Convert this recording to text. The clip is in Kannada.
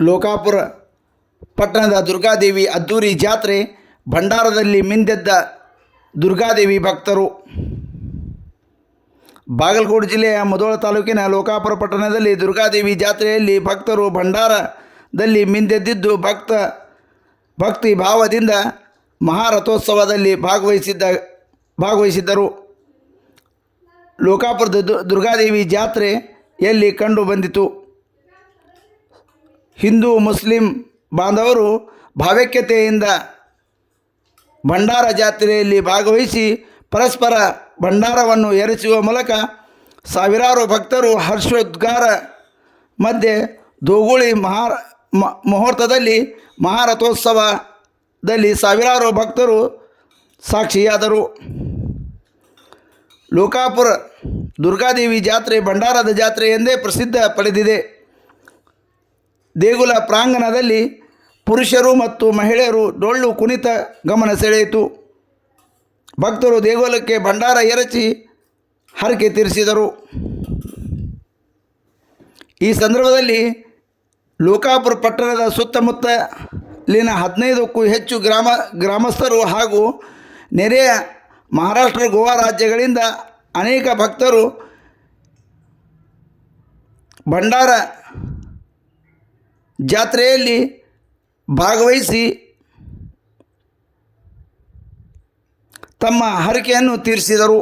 ಲೋಕಾಪುರ ಪಟ್ಟಣದ ದುರ್ಗಾದೇವಿ ಅದ್ದೂರಿ ಜಾತ್ರೆ. ಭಂಡಾರದಲ್ಲಿ ಮಿಂದೆದ್ದ ದುರ್ಗಾದೇವಿ ಭಕ್ತರು. ಬಾಗಲಕೋಟೆ ಜಿಲ್ಲೆಯ ಮುಧೋಳ ತಾಲೂಕಿನ ಲೋಕಾಪುರ ಪಟ್ಟಣದಲ್ಲಿ ದುರ್ಗಾದೇವಿ ಜಾತ್ರೆಯಲ್ಲಿ ಭಕ್ತರು ಭಂಡಾರದಲ್ಲಿ ಮಿಂದೆದ್ದಿದ್ದು ಭಕ್ತಿ ಭಾವದಿಂದ ಮಹಾರಥೋತ್ಸವದಲ್ಲಿ ಭಾಗವಹಿಸಿದ್ದರು. ಲೋಕಾಪುರದ ದುರ್ಗಾದೇವಿ ಜಾತ್ರೆಯಲ್ಲಿ ಕಂಡು ಬಂದಿತು. ಹಿಂದೂ ಮುಸ್ಲಿಂ ಬಾಂಧವರು ಭಾವೈಕ್ಯತೆಯಿಂದ ಭಂಡಾರ ಜಾತ್ರೆಯಲ್ಲಿ ಭಾಗವಹಿಸಿ ಪರಸ್ಪರ ಭಂಡಾರವನ್ನು ಎರಚುವ ಮೂಲಕ ಸಾವಿರಾರು ಭಕ್ತರು ಹರ್ಷೋದ್ಗಾರ ಮಧ್ಯೆ ದೋಗುಳಿ ಮುಹೂರ್ತದಲ್ಲಿ ಮಹಾರಥೋತ್ಸವದಲ್ಲಿ ಸಾವಿರಾರು ಭಕ್ತರು ಸಾಕ್ಷಿಯಾದರು. ಲೋಕಾಪುರ ದುರ್ಗಾದೇವಿ ಜಾತ್ರೆ ಭಂಡಾರದ ಜಾತ್ರೆ ಎಂದೇ ಪ್ರಸಿದ್ಧ ಪಡೆದಿದೆ. ದೇಗುಲ ಪ್ರಾಂಗಣದಲ್ಲಿ ಪುರುಷರು ಮತ್ತು ಮಹಿಳೆಯರು ಡೊಳ್ಳು ಕುಣಿತ ಗಮನ ಸೆಳೆಯಿತು. ಭಕ್ತರು ದೇಗುಲಕ್ಕೆ ಭಂಡಾರ ಎರಚಿ ಹರಕೆ ತೀರಿಸಿದರು. ಈ ಸಂದರ್ಭದಲ್ಲಿ ಲೋಕಾಪುರ ಪಟ್ಟಣದ ಸುತ್ತಮುತ್ತಲಿನ 15ಕ್ಕೂ ಹೆಚ್ಚು ಗ್ರಾಮಸ್ಥರು ಹಾಗೂ ನೆರೆಯ ಮಹಾರಾಷ್ಟ್ರ, ಗೋವಾ ರಾಜ್ಯಗಳಿಂದ ಅನೇಕ ಭಕ್ತರು ಭಂಡಾರ ಜಾತ್ರೆಯಲ್ಲಿ ಭಾಗವಹಿಸಿ ತಮ್ಮ ಹರಕೆಯನ್ನು ತೀರಿಸಿದರು.